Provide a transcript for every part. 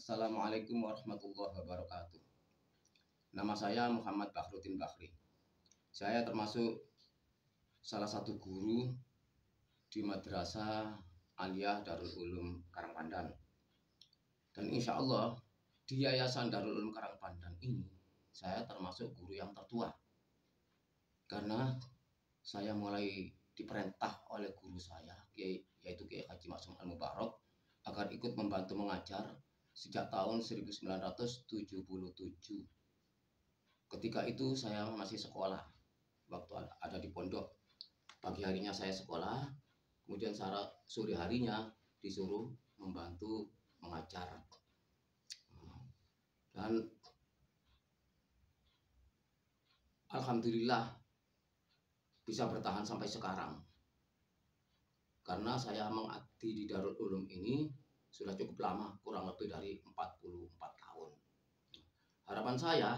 Assalamualaikum warahmatullahi wabarakatuh. Nama saya Muhammad Bakhrudin Bakhri. Saya termasuk salah satu guru di Madrasah Aliyah Darul Ulum Karangpandan. Dan insya Allah di Yayasan Darul Ulum Karangpandan ini saya termasuk guru yang tertua. Karena saya mulai diperintah oleh guru saya, yaitu Kiai Haji Maksum Al-Mubarak, agar ikut membantu mengajar sejak tahun 1977. Ketika itu saya masih sekolah, waktu ada di pondok. Pagi harinya saya sekolah, kemudian sore harinya disuruh membantu mengajar. Dan alhamdulillah bisa bertahan sampai sekarang. Karena saya mengabdi di Darul Ulum ini sudah cukup lama, kurang lebih dari 44 tahun. Harapan saya,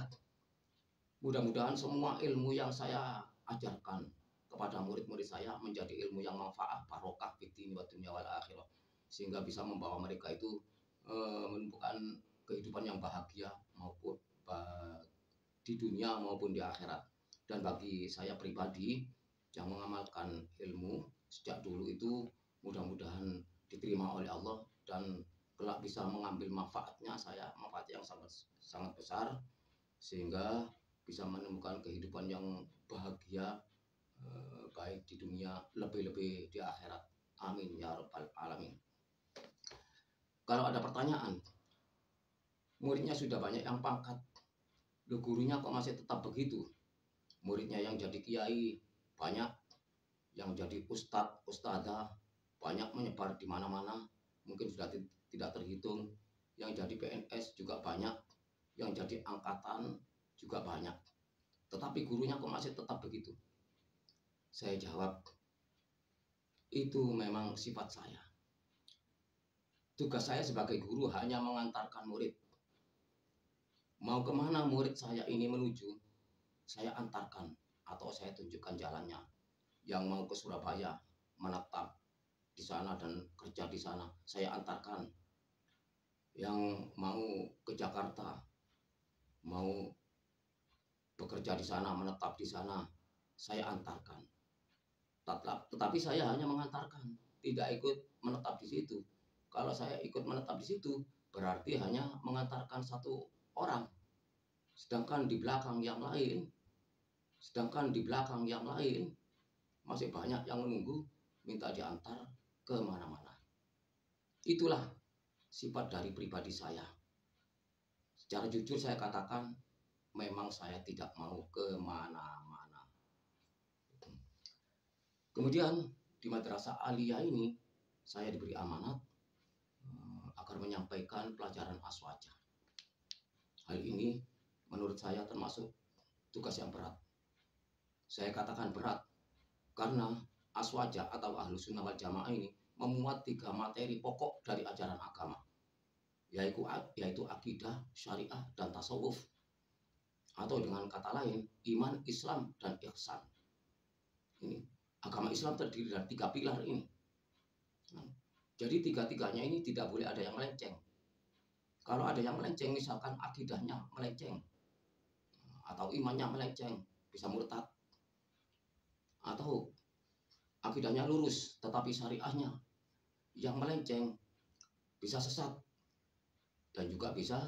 mudah-mudahan semua ilmu yang saya ajarkan kepada murid-murid saya menjadi ilmu yang manfaat, barokah fiddin wa dunya wal akhirah, sehingga bisa membawa mereka itu menemukan kehidupan yang bahagia maupun di dunia maupun di akhirat. Dan bagi saya pribadi yang mengamalkan ilmu sejak dulu itu, mudah-mudahan diterima oleh Allah dan kelak bisa mengambil manfaatnya, manfaat yang sangat besar, sehingga bisa menemukan kehidupan yang bahagia, baik di dunia lebih-lebih di akhirat. Amin ya rabbal alamin. Kalau ada pertanyaan, muridnya sudah banyak yang pangkat, loh gurunya kok masih tetap begitu? Muridnya yang jadi kiai banyak, yang jadi ustadz, ustadzah banyak, menyebar di mana-mana, mungkin sudah tidak terhitung. Yang jadi PNS juga banyak, yang jadi angkatan juga banyak. Tetapi gurunya kok masih tetap begitu? Saya jawab, itu memang sifat saya. Tugas saya sebagai guru hanya mengantarkan murid. Mau kemana murid saya ini menuju, saya antarkan atau saya tunjukkan jalannya. Yang mau ke Surabaya menetap di sana dan kerja di sana, saya antarkan. Yang mau ke Jakarta, mau bekerja di sana, menetap di sana, saya antarkan. Tetapi saya hanya mengantarkan, tidak ikut menetap di situ. Kalau saya ikut menetap di situ, berarti hanya mengantarkan satu orang. Sedangkan di belakang yang lain masih banyak yang menunggu, minta diantar ke mana-mana. Itulah sifat dari pribadi saya. Secara jujur saya katakan, memang saya tidak mau ke mana-mana. Kemudian di Madrasah Aliyah ini saya diberi amanat agar menyampaikan pelajaran aswaja. Hal ini menurut saya termasuk tugas yang berat. Saya katakan berat karena aswaja atau Ahlus Sunnah wal Jamaah ini memuat 3 materi pokok dari ajaran agama, yaitu akidah, syariah, dan tasawuf, atau dengan kata lain iman, Islam, dan ihsan. Ini agama Islam terdiri dari 3 pilar ini. Jadi 3-tiganya ini tidak boleh ada yang melenceng. Kalau ada yang melenceng, misalkan akidahnya melenceng atau imannya melenceng, bisa murtad. Atau akidahnya lurus tetapi syariahnya yang melenceng, bisa sesat dan juga bisa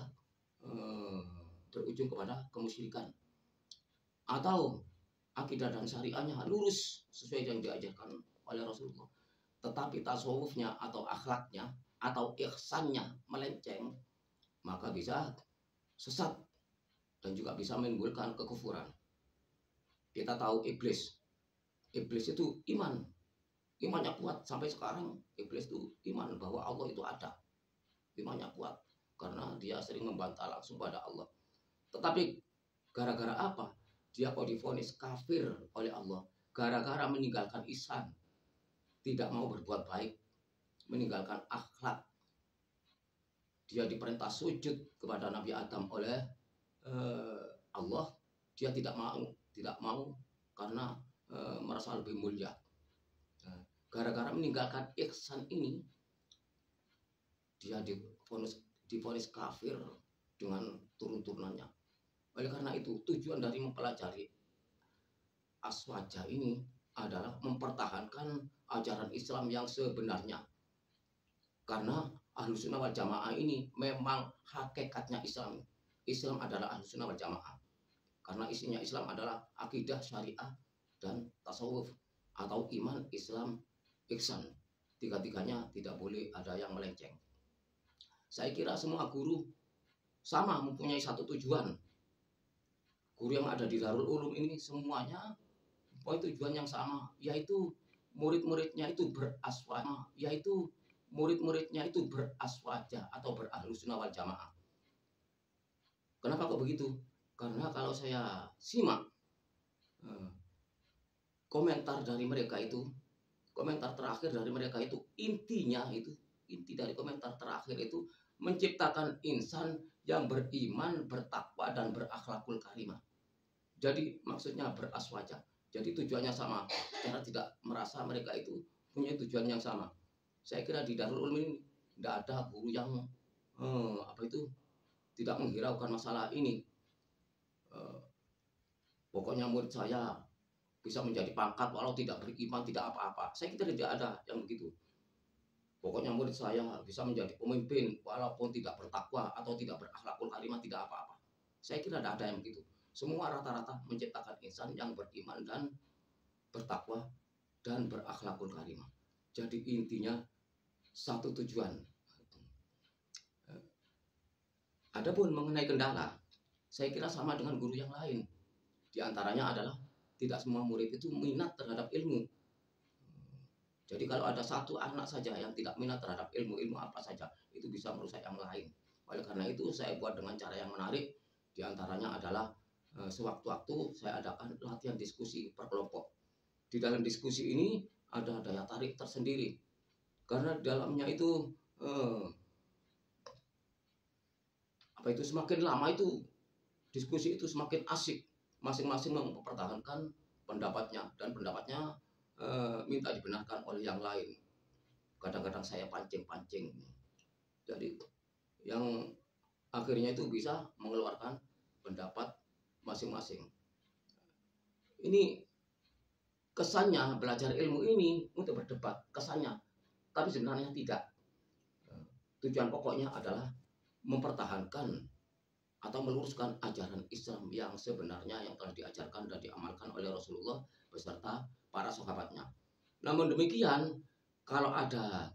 berujung kepada kemusyrikan. Atau akidah dan syariahnya lurus sesuai yang diajarkan oleh Rasulullah, tetapi tasawufnya atau akhlaknya atau ihsannya melenceng, maka bisa sesat dan juga bisa menimbulkan kekufuran. Kita tahu iblis itu imannya kuat sampai sekarang. Iblis itu iman bahwa Allah itu ada, imannya kuat karena dia sering membantah langsung pada Allah. Tetapi gara-gara apa dia kok divonis kafir oleh Allah? Gara-gara meninggalkan ihsan, tidak mau berbuat baik, meninggalkan akhlak. Dia diperintah sujud kepada Nabi Adam oleh Allah, dia tidak mau karena merasa lebih mulia. Gara-gara meninggalkan ihsan ini, dia divonis kafir dengan turun-turunannya. Oleh karena itu, tujuan dari mempelajari aswaja ini adalah mempertahankan ajaran Islam yang sebenarnya. Karena Ahlussunnah wal Jamaah ini memang hakikatnya Islam. Islam adalah Ahlussunnah wal Jamaah. Karena isinya Islam adalah akidah, syariah, dan tasawuf atau iman, Islam, ihsan. Tiga-tiganya tidak boleh ada yang melenceng. Saya kira semua guru sama mempunyai satu tujuan. Guru yang ada di Darul Ulum ini semuanya mempunyai tujuan yang sama, yaitu murid-muridnya itu beraswama, yaitu murid-muridnya itu beraswaja atau berahlussunnah wal jamaah. Kenapa kok begitu? Karena kalau saya simak komentar dari mereka itu, komentar terakhir dari mereka itu, inti dari komentar terakhir itu menciptakan insan yang beriman, bertakwa, dan berakhlakul karimah. Jadi maksudnya beraswaja. Jadi tujuannya sama. Karena tidak merasa mereka itu punya tujuan yang sama. Saya kira di Darul Ulum ini tidak ada guru yang tidak menghiraukan masalah ini. Pokoknya murid saya bisa menjadi pangkat walau tidak beriman, tidak apa-apa. Saya kira tidak ada yang begitu. Pokoknya murid saya bisa menjadi pemimpin walaupun tidak bertakwa atau tidak berakhlakul karimah, tidak apa-apa. Saya kira tidak ada yang begitu. Semua rata-rata menciptakan insan yang beriman dan bertakwa dan berakhlakul karimah. Jadi intinya satu tujuan. Adapun mengenai kendala, saya kira sama dengan guru yang lain. Di antaranya adalah tidak semua murid itu minat terhadap ilmu. Jadi kalau ada satu anak saja yang tidak minat terhadap ilmu apa saja, itu bisa merusak yang lain. Oleh karena itu saya buat dengan cara yang menarik. Di antaranya adalah sewaktu-waktu saya adakan latihan diskusi per kelompok. Di dalam diskusi ini ada daya tarik tersendiri. Karena dalamnya itu semakin lama itu diskusi itu semakin asik. Masing-masing mempertahankan pendapatnya dan pendapatnya minta dibenarkan oleh yang lain. Kadang-kadang saya pancing-pancing. Jadi yang akhirnya itu bisa mengeluarkan pendapat masing-masing. Ini kesannya belajar ilmu ini untuk berdebat, kesannya. Tapi sebenarnya tidak. Tujuan pokoknya adalah mempertahankan atau meluruskan ajaran Islam yang sebenarnya yang telah diajarkan dan diamalkan oleh Rasulullah beserta para sahabatnya. Namun demikian, kalau ada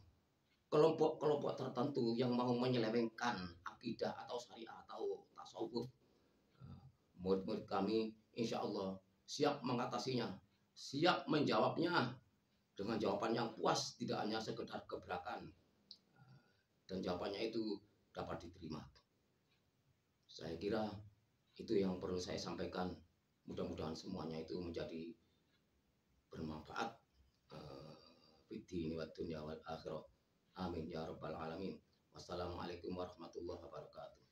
kelompok-kelompok tertentu yang mau menyelewengkan akidah atau syariah atau tasawuf, murid-murid kami insya Allah siap mengatasinya, siap menjawabnya dengan jawaban yang puas, tidak hanya sekedar gebrakan, dan jawabannya itu dapat diterima. Saya kira itu yang perlu saya sampaikan. Mudah-mudahan semuanya itu menjadi bermanfaat fid-dini wad dunya wal akhirah. Amin ya rabbal alamin. Wassalamualaikum warahmatullahi wabarakatuh.